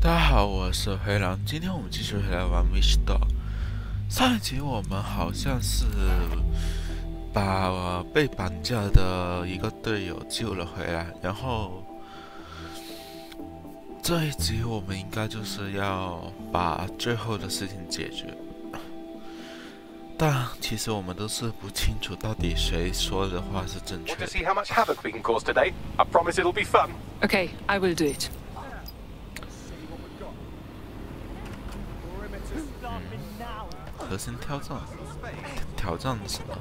大家好，我是黑狼。今天我们继续回来玩 Wish Dog。上一集我们好像是把被绑架的一个队友救了回来，然后这一集我们应该就是要把最后的事情解决。但其实我们都是不清楚到底谁说的话是正确的。Want to see how much havoc we can cause today? I promise it'll be fun. Okay, I will do it. 核心挑战什么？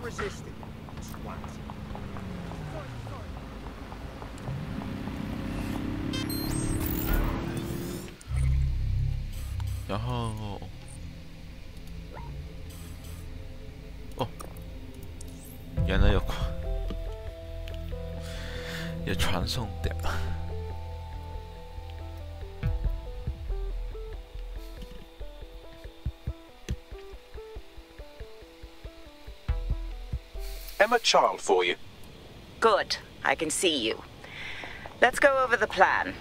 然后，哦，原来有传送点。Emma Child for you. Good. I can see you. Let's go over the plan.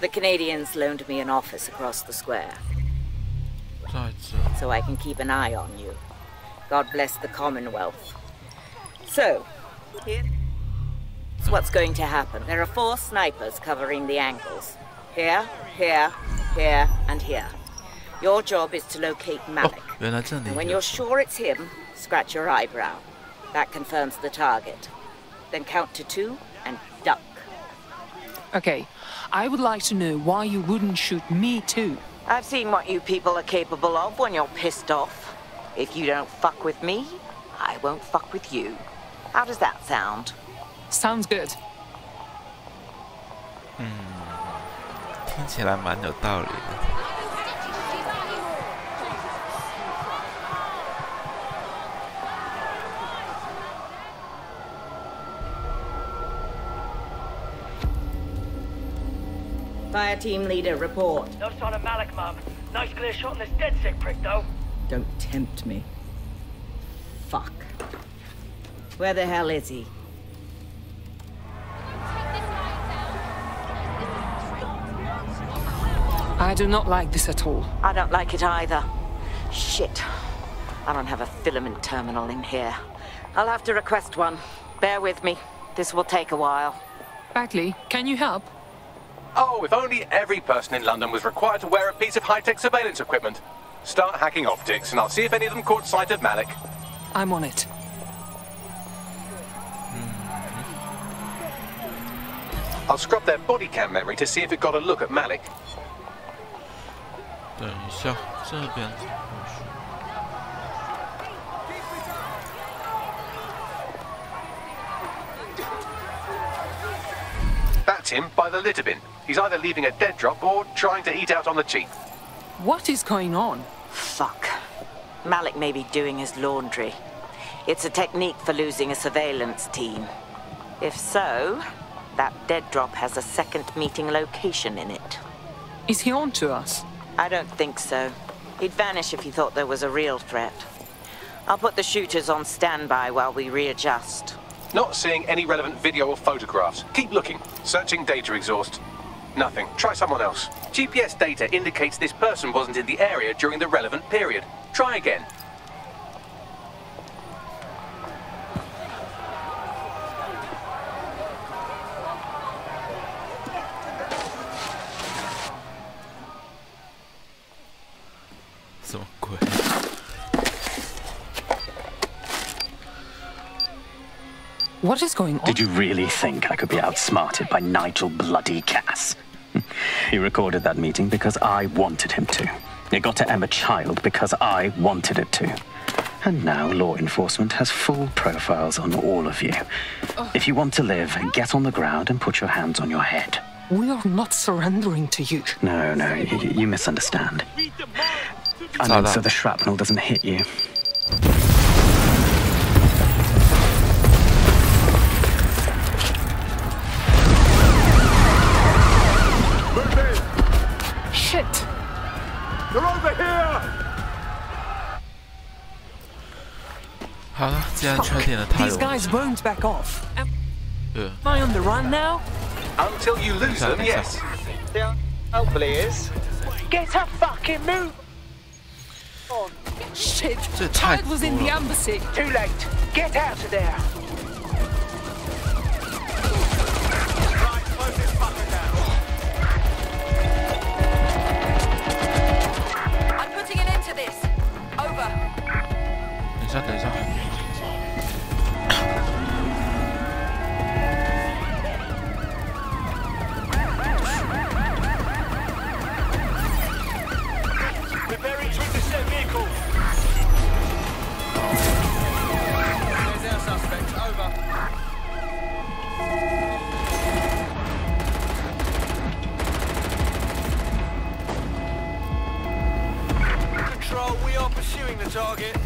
The Canadians loaned me an office across the square. So I can keep an eye on you. God bless the Commonwealth. So, here's what's going to happen. There are 4 snipers covering the angles. Here, here, here, and here. Your job is to locate Malik. And when you're sure it's him, scratch your eyebrow. That confirms the target. Then count to 2 and duck. Okay, I would like to know why you wouldn't shoot me too. I've seen what you people are capable of when you're pissed off. If you don't fuck with me, I won't fuck with you. How does that sound? Sounds good. 听起来蛮有道理的。Fire team leader, report. No sign of Malik, Mum. Nice clear shot on this dead sick prick, though. Don't tempt me. Fuck. Where the hell is he? I do not like this at all. I don't like it either. Shit. I don't have a filament terminal in here. I'll have to request one. Bear with me. This will take a while. Bagley, can you help? Oh, if only every person in London was required to wear a piece of high-tech surveillance equipment. Start hacking optics, and I'll see if any of them caught sight of Malik. I'm on it. I'll scrub their body cam memory to see if it got a look at Malik. 等一下，这边。That's him by the litter bin. He's either leaving a dead drop or trying to eat out on the cheap. What is going on? Fuck. Malik may be doing his laundry. It's a technique for losing a surveillance team. If so, that dead drop has a second meeting location in it. Is he on to us? I don't think so. He'd vanish if he thought there was a real threat. I'll put the shooters on standby while we readjust. Not seeing any relevant video or photographs. Keep looking. Searching data exhaust. Nothing. Try someone else. GPS data indicates this person wasn't in the area during the relevant period. Try again. What is going on? Did you really think I could be outsmarted by Nigel bloody Cass? He recorded that meeting because I wanted him to. It got to Emma Child because I wanted it to. And now law enforcement has full profiles on all of you. If you want to live, get on the ground and put your hands on your head. We are not surrendering to you. No, you misunderstand. I mean, so the shrapnel doesn't hit you. Shit! They're over here! 好了，既然确定了他有， These guys won't back off. Am I on the run now? Until you lose them, yes. Oh, please. Get a fucking move on. Shit! It's a Child was in the tight embassy. Too late. Get out of there. Right, close this fucker down. I'm putting an end to this. Over. 等一下，等一下。 We're buried with the set vehicle. There's our suspect. Over. Control, we are pursuing the target.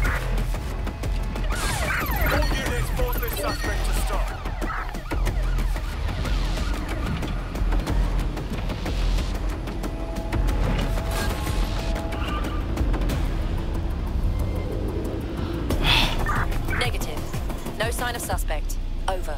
All units force this suspect to stop. Negative. No sign of suspect. Over.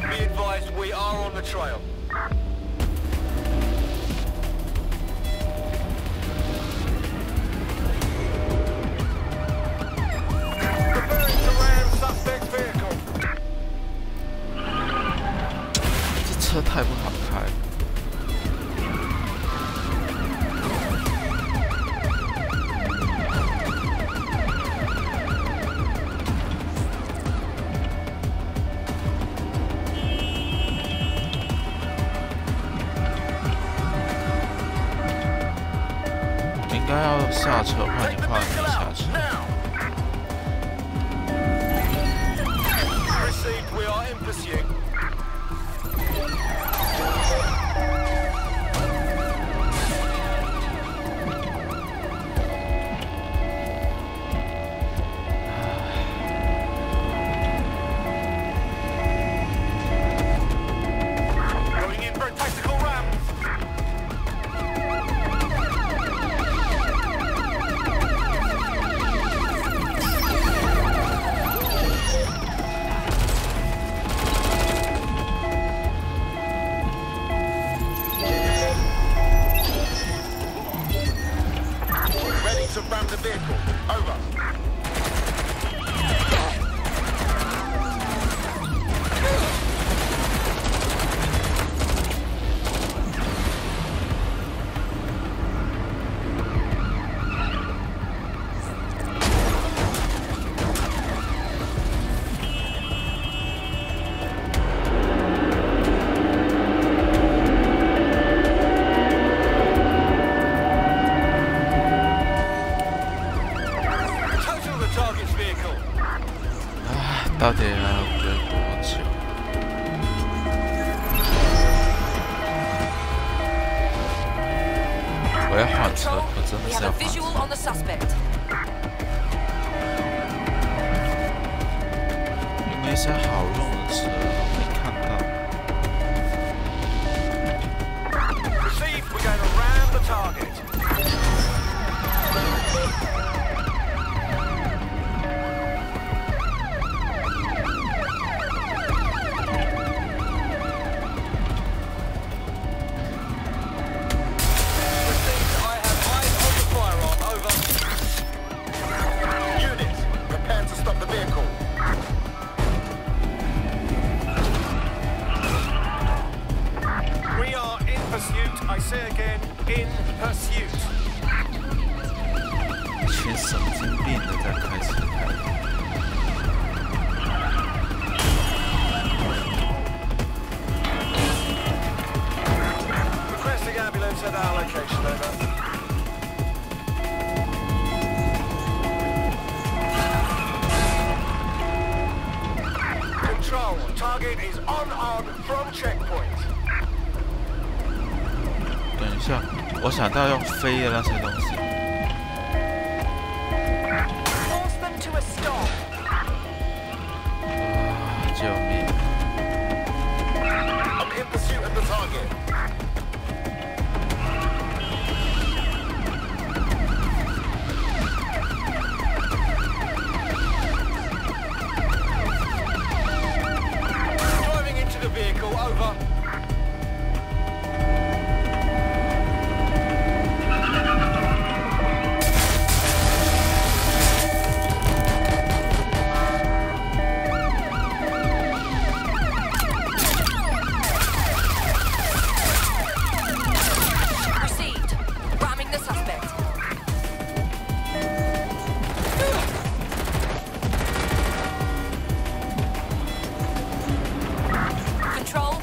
Be advised, we are on the trail. Preparing to ram suspect vehicle. 这车太不好开了。 应该要下车换一换，没下车。 Received, we are in pursuit. Going in for a tactical ram. Ready to ram the vehicle. Over. Total the target's vehicle. 到底还要追多久？我要换车， Control, 我真的 we 是 have 要 a 换 visual 车。 on the suspect. 有没有一些好用的车？我没看到。 Received, we're going to ram the target. Received, I have eyes on the firearm. Over. Units, prepare to stop the vehicle. We are in pursuit. I say again, in pursuit. 一群神经病的在开车开。 Requesting ambulance at our location, over. Control, target is unarmed from checkpoint. 等一下，我想到用飞的那些东西。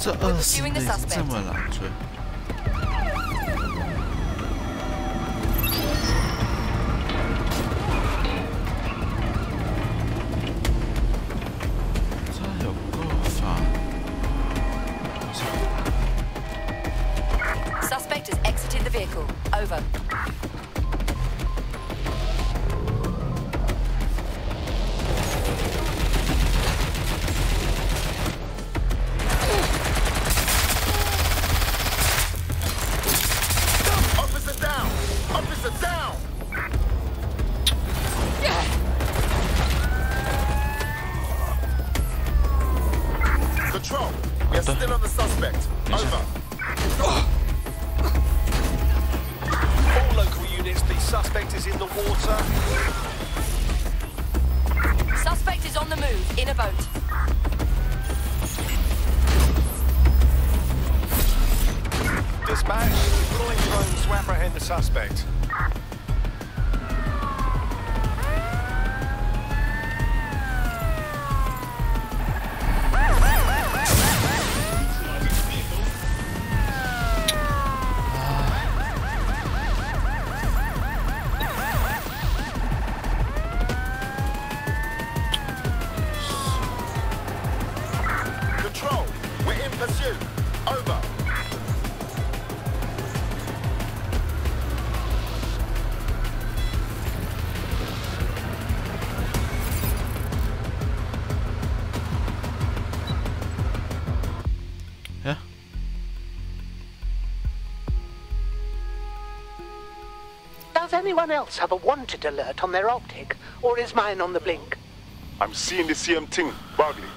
这20内这么难追。这有够烦。Suspect has exited the vehicle. Over. Control, we are still on the suspect. Over. All local units, the suspect is in the water. Suspect is on the move, in a boat. Dispatch, deploying drones to apprehend the suspect. Control, we're in pursuit. Over. Yeah. Does anyone else have a wanted alert on their optic, or is mine on the blink? I'm seeing the same thing, Bagley.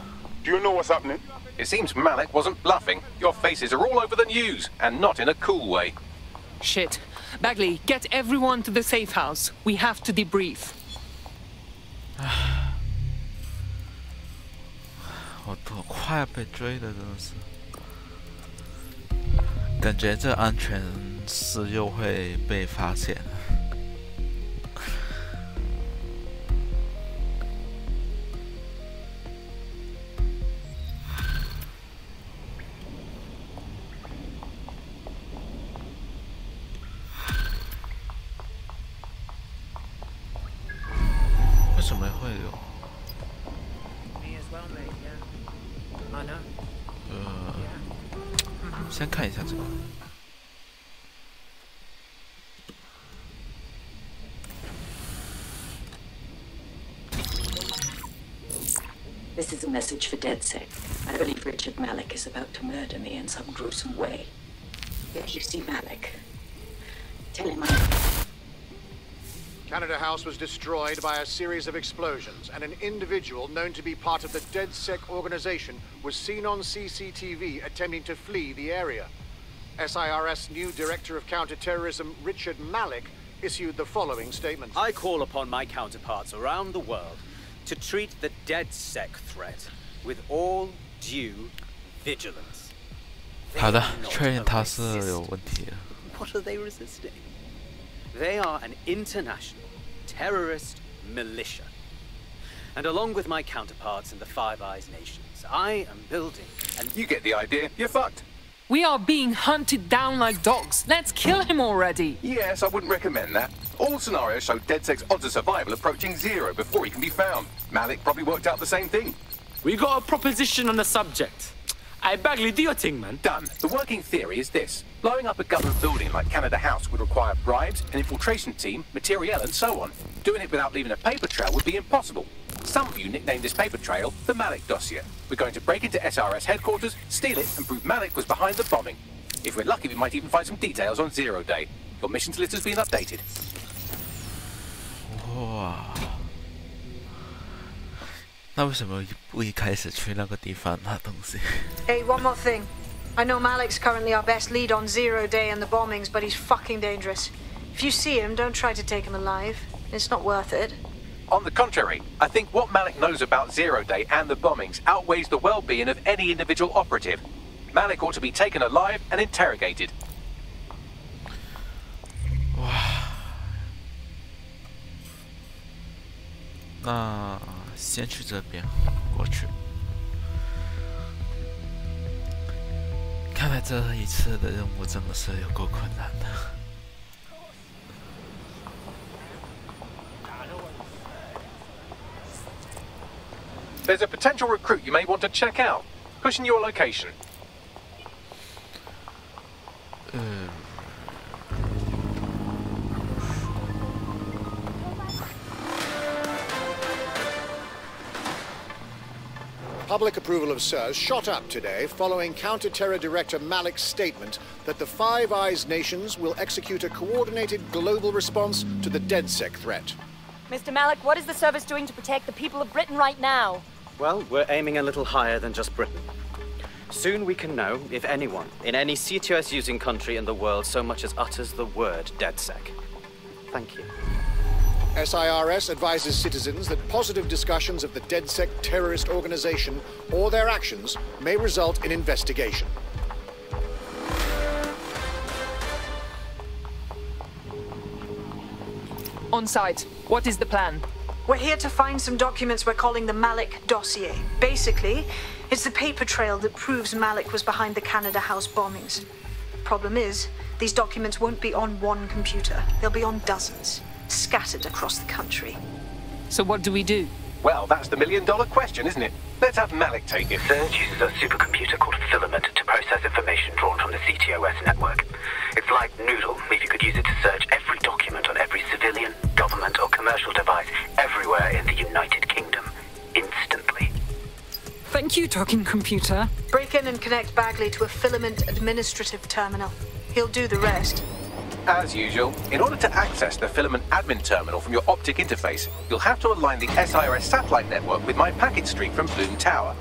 Do you know what's happening? It seems Malik wasn't bluffing. Your faces are all over the news, and not in a cool way. Shit. Bagley, get everyone to the safe house. We have to debrief. 我都快被追的，真的是，感觉这安全室又会被发现。为什么会有？先看一下这个。This is a message for DedSec. I believe Richard Malik is about to murder me in some gruesome way. If you see Malik, tell him Canada House was destroyed by a series of explosions, and an individual known to be part of the DedSec organization was seen on CCTV attempting to flee the area. SIRS new Director of Counterterrorism Richard Malik issued the following statement. I call upon my counterparts around the world to treat the DedSec threat with all due vigilance. 好的，确认他是有问题的。 What are they resisting? They are an international terrorist militia. And along with my counterparts in the Five Eyes nations, I am building and You get the idea. You're fucked. We are being hunted down like dogs. Let's kill him already. Yes, I wouldn't recommend that. All scenarios show DedSec's odds of survival approaching 0 before he can be found. Malik probably worked out the same thing. We got a proposition on the subject. Hey, Bagley, do your thing, man. Done. The working theory is this. Blowing up a government building like Canada House would require bribes, an infiltration team, materiel, and so on. Doing it without leaving a paper trail would be impossible. Some of you nicknamed this paper trail the Malik dossier. We're going to break into SRS headquarters, steal it, and prove Malik was behind the bombing. If we're lucky, we might even find some details on Zero Day. Your missions list has been updated. 哇，那为什么不一开始去那个地方拿东西？ Hey, one more thing. I know Malik's currently our best lead on Zero Day and the bombings, but he's fucking dangerous. If you see him, don't try to take him alive. It's not worth it. On the contrary, I think what Malik knows about Zero Day and the bombings outweighs the well-being of any individual operative. Malik ought to be taken alive and interrogated. 哇，那先去这边，过去。来这一次的任务真的是有够困难的。There's a potential recruit you may want to check out. Pushing your location. Public approval of SIRS shot up today following Counter-Terror Director Malik's statement that the Five Eyes nations will execute a coordinated global response to the DedSec threat. Mr. Malik, what is the service doing to protect the people of Britain right now? Well, we're aiming a little higher than just Britain. Soon we can know if anyone in any CTOS-using country in the world so much as utters the word DedSec. Thank you. SIRS advises citizens that positive discussions of the DedSec terrorist organization or their actions may result in investigation. On site, what is the plan? We're here to find some documents we're calling the Malik dossier. Basically, it's the paper trail that proves Malik was behind the Canada House bombings. Problem is, these documents won't be on one computer. They'll be on dozens, scattered across the country. So what do we do? Well, that's the million-dollar question, isn't it? Let's have Malik take it. SIRS uses a supercomputer called Filament to process information drawn from the CTOS network. It's like Noodle, if you could use it to search every document on every civilian, government or commercial device everywhere in the United Kingdom, instantly. Thank you, talking computer. Break in and connect Bagley to a Filament administrative terminal. He'll do the rest. As usual, in order to access the Filament admin terminal from your optic interface, you'll have to align the SIRS satellite network with my packet stream from Bloom Tower.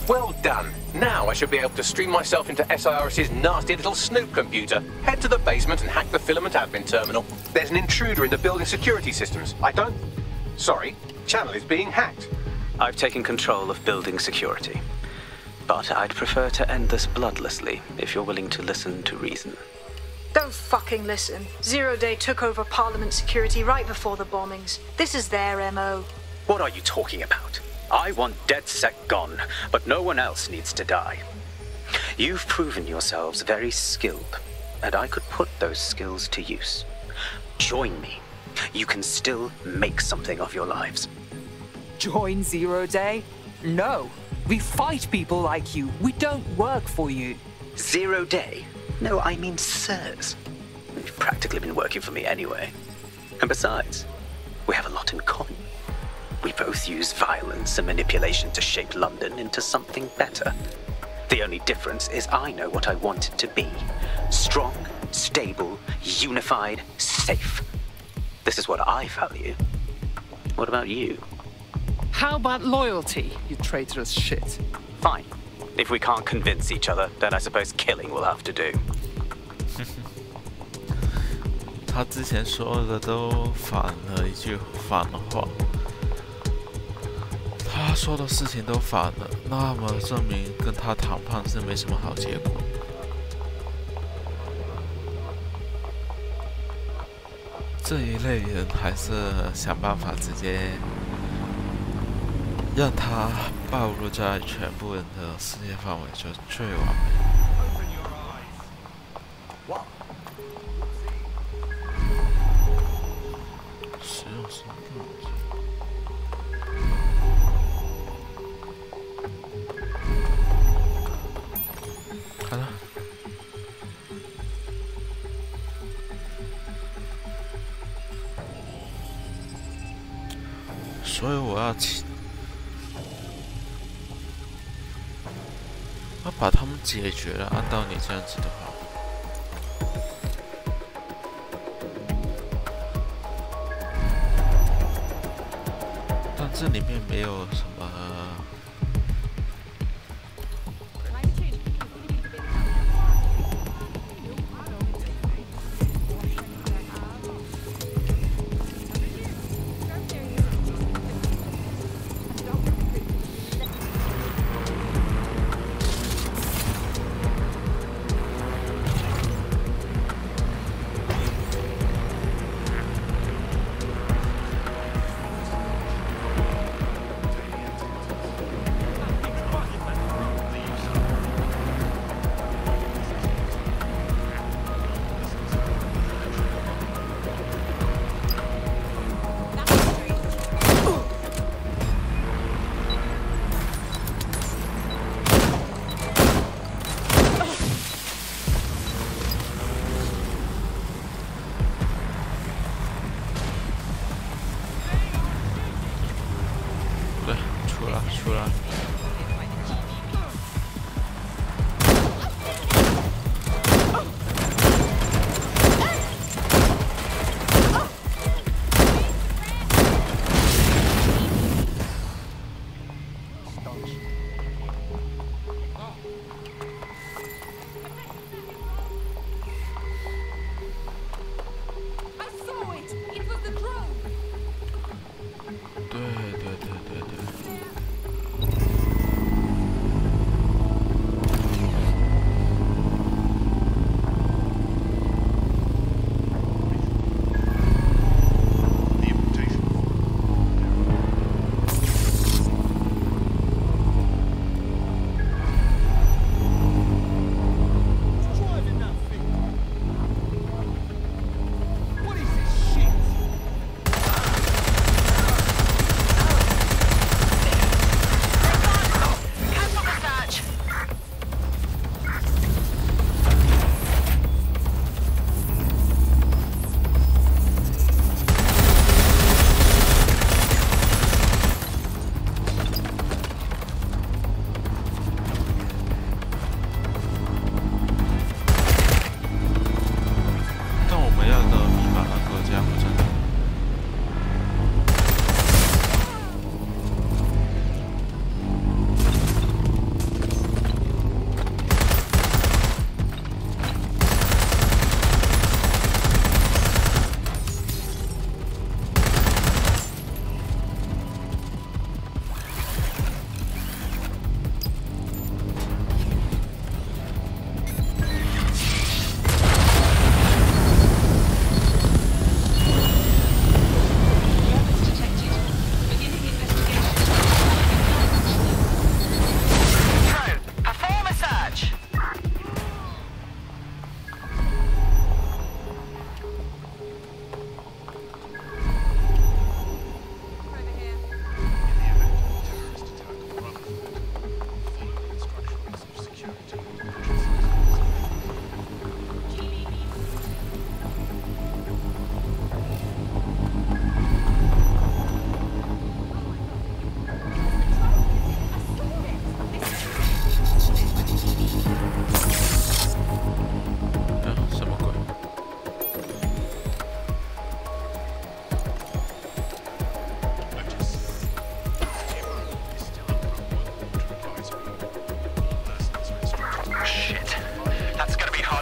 Well done. Now I should be able to stream myself into SIRS's nasty little snoop computer, head to the basement and hack the Filament admin terminal. There's an intruder in the building security systems. Sorry, channel is being hacked. I've taken control of building security. But I'd prefer to end this bloodlessly, if you're willing to listen to reason. Don't fucking listen. Zero Day took over Parliament security right before the bombings. This is their MO. What are you talking about? I want DedSec gone, but no one else needs to die. You've proven yourselves very skilled, and I could put those skills to use. Join me. You can still make something of your lives. Join Zero Day? No. We fight people like you. We don't work for you. Zero Day? No, I mean SIRS. You've practically been working for me anyway. And besides, we have a lot in common. We both use violence and manipulation to shape London into something better. The only difference is I know what I want it to be. Strong, stable, unified, safe. This is what I value. What about you? How about loyalty, you traitorous shit? Fine. If we can't convince each other, then I suppose killing will have to do. 他之前说的都反了一句反了话。他说的事情都反了，那么证明跟他谈判是没什么好结果。这一类人还是想办法直接让他暴露在全部人的视野范围，就最完美。使用什么武器？好了。所以我要把他们解决了。按照你这样子的话，但这里面没有什么。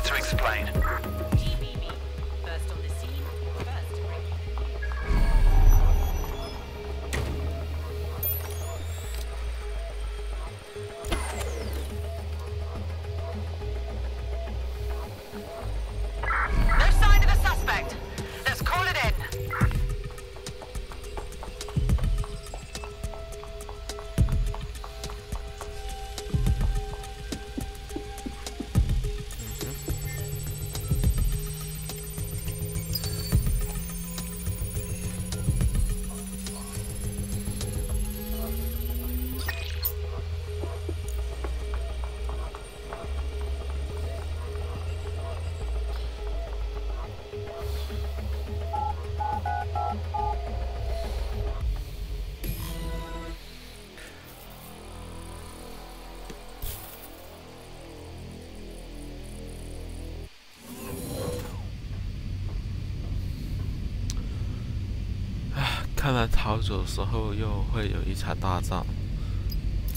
to explain. First on the scene, first to break. No sign of the suspect. Let's call it in.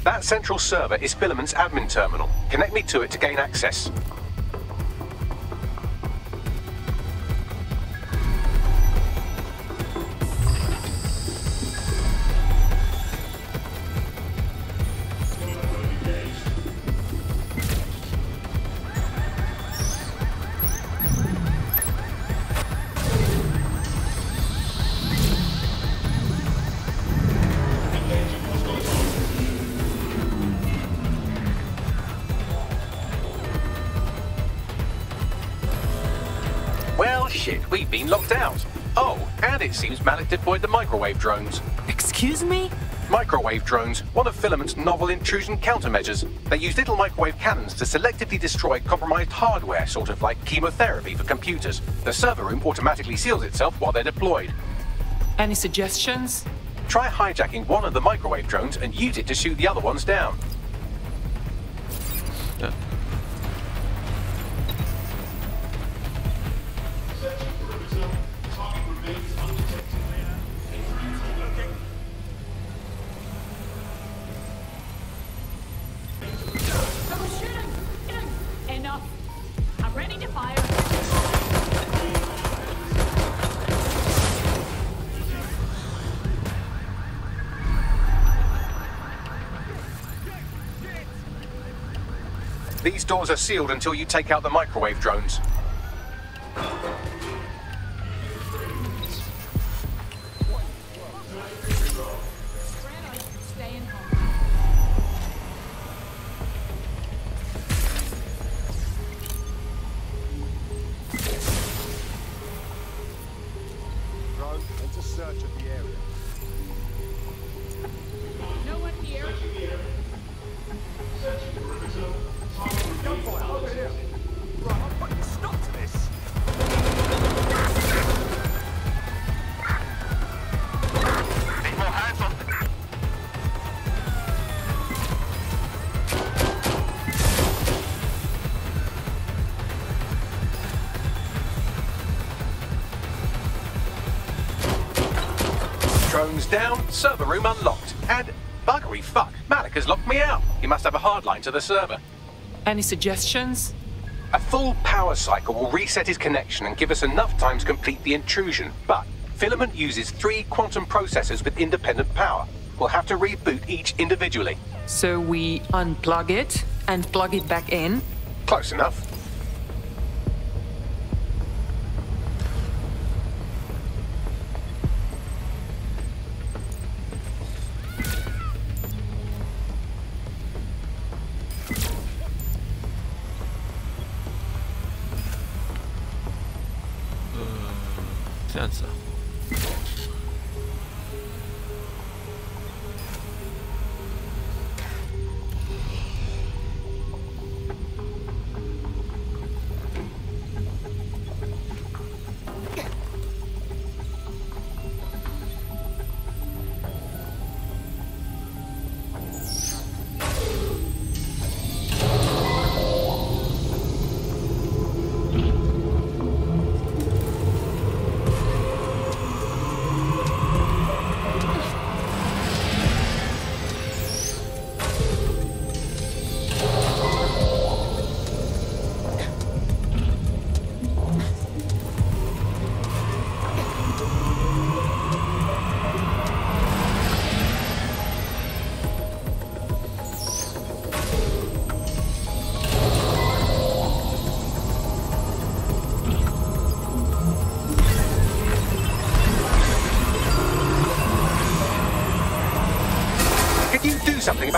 That central server is Filament's admin terminal. Connect me to it to gain access. Shit, we've been locked out. Oh, and it seems Malik deployed the microwave drones. Excuse me? Microwave drones, one of Filament's novel intrusion countermeasures. They use little microwave cannons to selectively destroy compromised hardware, sort of like chemotherapy for computers. The server room automatically seals itself while they're deployed. Any suggestions? Try hijacking one of the microwave drones and use it to shoot the other ones down. Yeah. Enough. I'm ready to fire. These doors are sealed until you take out the microwave drones. Drones down, server room unlocked, and buggery fuck, Malik has locked me out. He must have a hardline to the server. Any suggestions? A full power cycle will reset his connection and give us enough time to complete the intrusion, but Filament uses 3 quantum processors with independent power. We'll have to reboot each individually. So we unplug it and plug it back in? Close enough.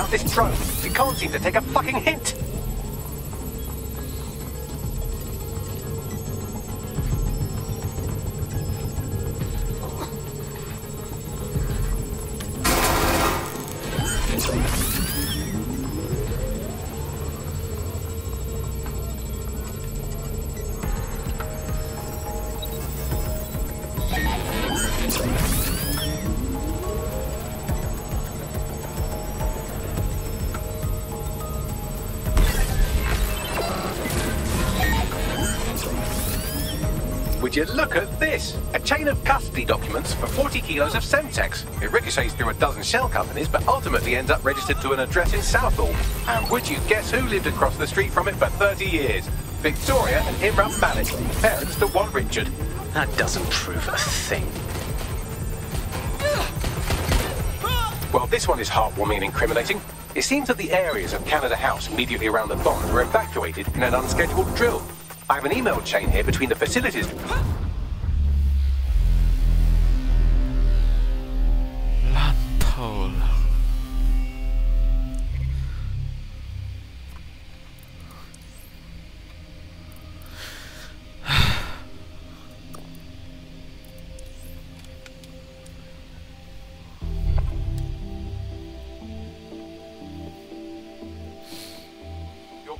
about this drone. It can't seem to take a fucking hint. Would you look at this? A chain of custody documents for 40 kilos of Semtex. It ricochets through a dozen shell companies, but ultimately ends up registered to an address in Southall. And would you guess who lived across the street from it for 30 years? Victoria and Imran Malik, parents to one Richard. That doesn't prove a thing. Well, this one is heartwarming and incriminating. It seems that the areas of Canada House immediately around the bombs were evacuated in an unscheduled drill. I have an email chain here between the facilities.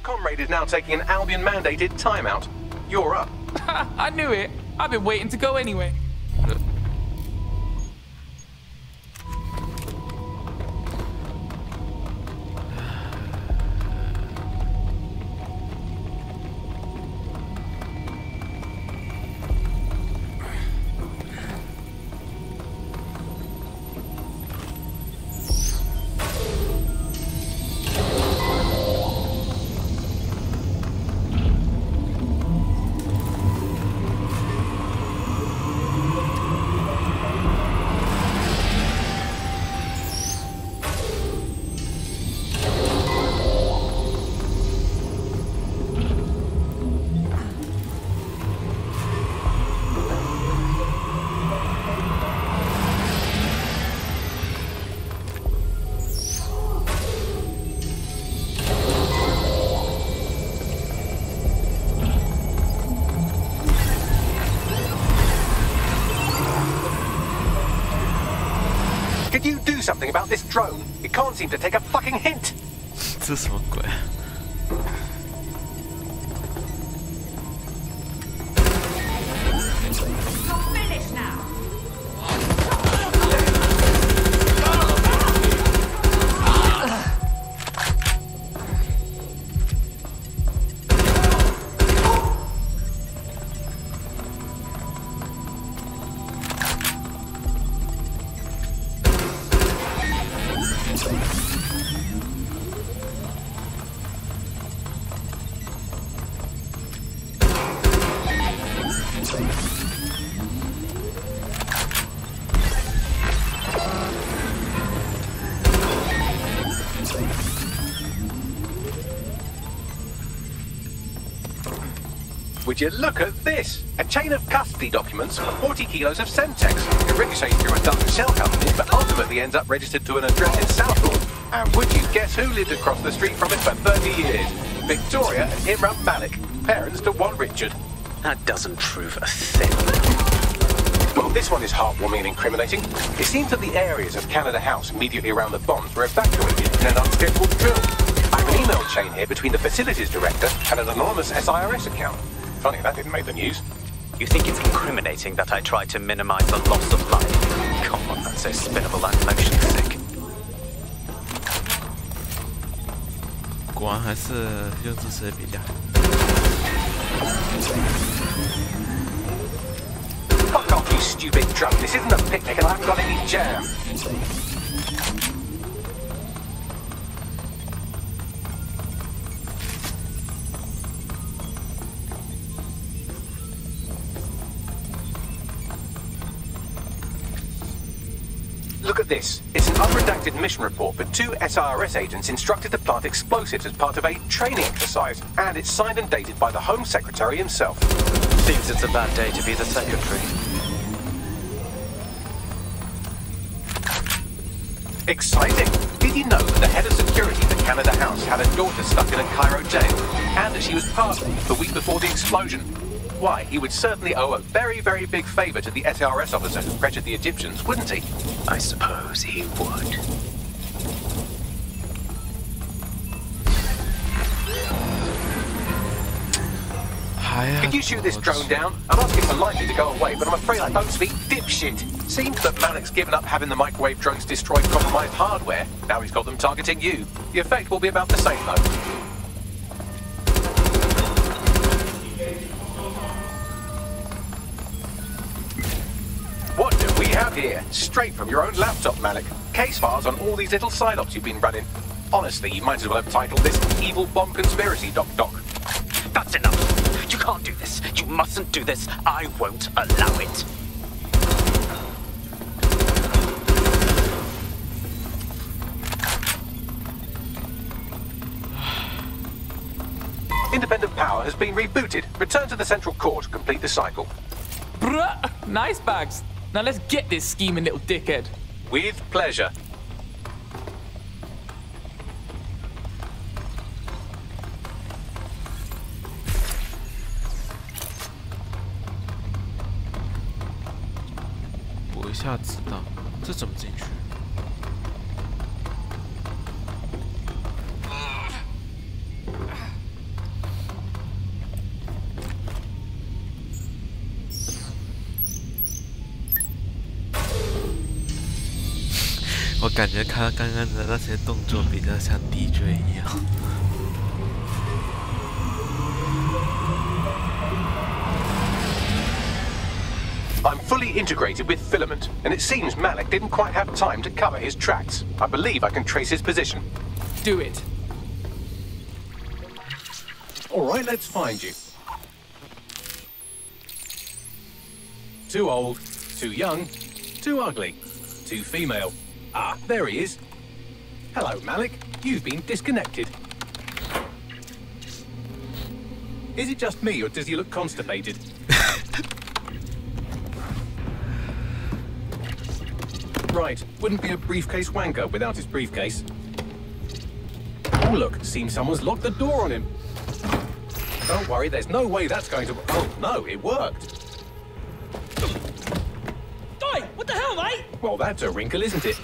Comrade is now taking an Albion-mandated timeout. You're up. I knew it. I've been waiting to go anyway. Could you do something about this drone? It can't seem to take a fucking hint. 这什么鬼？ Would you look at this? A chain of custody documents for 40 kilos of Semtex. It ricochets through a dozen shell companies, but ultimately ends up registered to an address in Southall. And would you guess who lived across the street from it for 30 years? Victoria and Imran Malik, parents to one Richard. That doesn't prove a thing. Well, this one is heartwarming and incriminating. It seems that the areas of Canada House immediately around the bombs were evacuated in an unscheduled drill. I have an email chain here between the facilities director and an anonymous SIRS account. Funny that didn't make the news. You think it's incriminating that I tried to minimize the loss of life? Come on, that's so spinnable and motion sick. 果然还是用支持比较好。 Fuck off, you stupid drunk. This isn't a picnic and I haven't got any jam. Look at this. It's an unredacted mission report for 2 SIRS agents instructed to plant explosives as part of a training exercise. And it's signed and dated by the Home Secretary himself. Seems it's a bad day to be the secretary. Exciting! Did you know that the head of security for Canada House had a daughter stuck in a Cairo jail, and that she was pardoned the week before the explosion? Why, he would certainly owe a very, very big favour to the SRS officer who pressured the Egyptians, wouldn't he? I suppose he would. Could you shoot this drone down? I'm asking for lightning to go away, but I'm afraid I don't speak dipshit. Seems that Malik's given up having the microwave drones destroy compromised hardware. Now he's got them targeting you. The effect will be about the same, though. What do we have here? Straight from your own laptop, Malik. Case files on all these little side ops you've been running. Honestly, you might as well have titled this Evil Bomb Conspiracy, Doc. That's enough. You can't do this. You mustn't do this. I won't allow it. Independent power has been rebooted. Return to the central core to complete the cycle. Bruh, nice bags. Now let's get this scheming little dickhead. With pleasure.补一下子弹，这怎么进去？我感觉他刚刚的那些动作比较像 DJ 一样。I'm fully integrated with Filament, and it seems Malik didn't quite have time to cover his tracks. I believe I can trace his position. Do it. All right, let's find you. Too old, too young, too ugly, too female. Ah, there he is. Hello, Malik. You've been disconnected. Is it just me, or does he look constipated? Right, wouldn't be a briefcase wanker without his briefcase. Oh look, seems someone's locked the door on him. Don't worry, there's no way that's going to... Oh no, it worked. Oi, what the hell, mate? Well, that's a wrinkle, isn't it?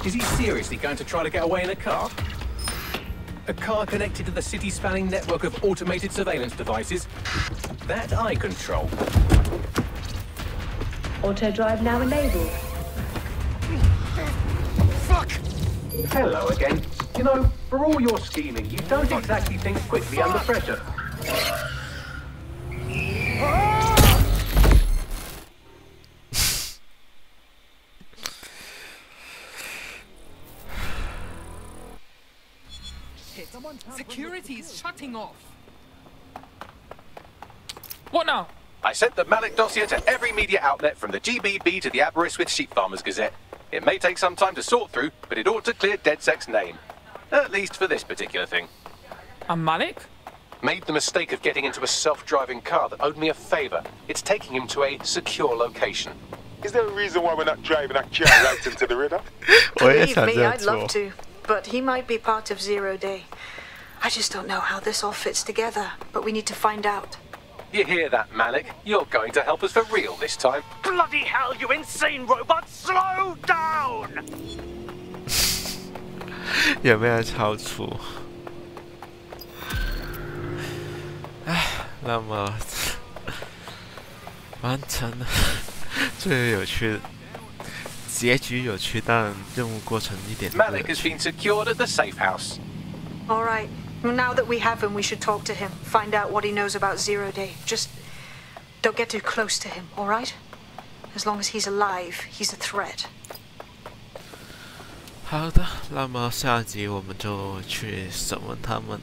Is he seriously going to try to get away in a car? A car connected to the city-spanning network of automated surveillance devices? That I control. Auto drive now enabled. Fuck! Hello again. You know, for all your scheming, you don't exactly think quickly under pressure. Security is shutting off. What now? I sent the Malik dossier to every media outlet from the GBB to the Aberystwyth Sheep Farmers Gazette. It may take some time to sort through, but it ought to clear DedSec's name. At least for this particular thing. And Malik? Made the mistake of getting into a self-driving car that owed me a favour. It's taking him to a secure location. Is there a reason why we're not driving that car right into the river? Believe me, I'd love to. But he might be part of Zero Day. I just don't know how this all fits together, but we need to find out. You hear that, Malik? You're going to help us for real this time. Bloody hell, you insane robot! Slow down! 有没有超出？唉，那么完成了最有趣的结局有趣，但任务过程一点都不有 Malik has 趣。 been secured at the safe house. All right. Now that we have him, we should talk to him. Find out what he knows about Zero Day. Just don't get too close to him, all right? As long as he's alive, he's a threat. 好的，那么下集我们就去审问他们，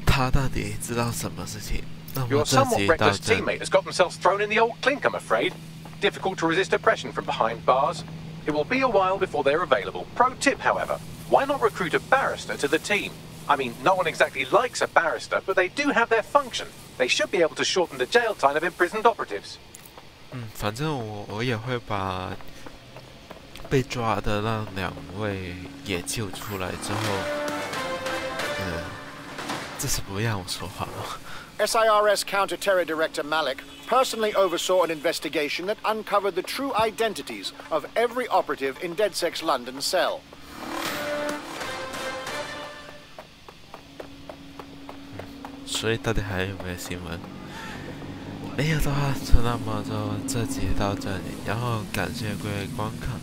他到底知道什么事情？那么 Your 这 somewhat 集到 reckless 这里。 teammate has got themselves thrown in the old clink, I'm afraid. Difficult to resist oppression from behind bars. It will be a while before they're available. Pro tip, however, why not recruit a barrister to the team? I mean, no one exactly likes a barrister, but they do have their function. They should be able to shorten the jail time of imprisoned operatives. 反正我也会把被抓的那2位也救出来之后，这是不让我说话了。SIRS Counter-Terror Director Malik personally oversaw an investigation that uncovered the true identities of every operative in DedSec's London cell. 所以到底还有没有新闻？没有的话，那么就这集到这里，然后感谢各位观看，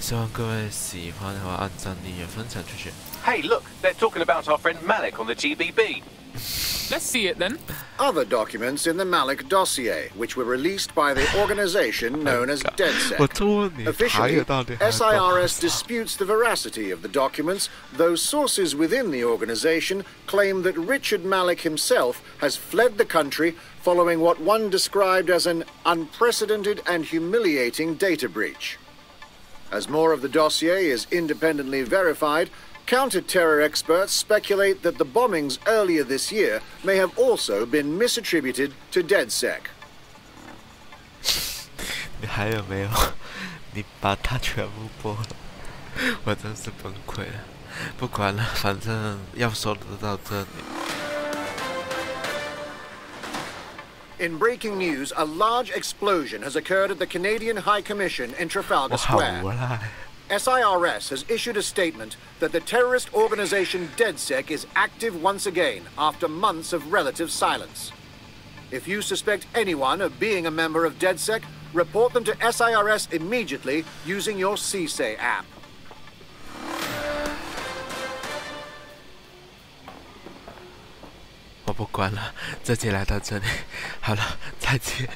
希望各位喜欢的话按赞、订阅、分享出去。 Hey, look, they're talking about our friend Malik on the GBB. Let's see it then. Other documents in the Malik dossier, which were released by the organization known as DedSec. Officially, SIRS disputes the veracity of the documents, though sources within the organization claim that Richard Malik himself has fled the country following what one described as an unprecedented and humiliating data breach. As more of the dossier is independently verified, counter-terror experts speculate that the bombings earlier this year may have also been misattributed to DedSec. 你还有没有？你把它全部播了，我真是崩溃了。不管了，反正要说的到这里。 In breaking news, a large explosion has occurred at the Canadian High Commission in Trafalgar Square. SIRS has issued a statement that the terrorist organization DedSec is active once again after months of relative silence. If you suspect anyone of being a member of DedSec, report them to SIRS immediately using your CSA app. 我不管了，这集来到这里，好了，再见。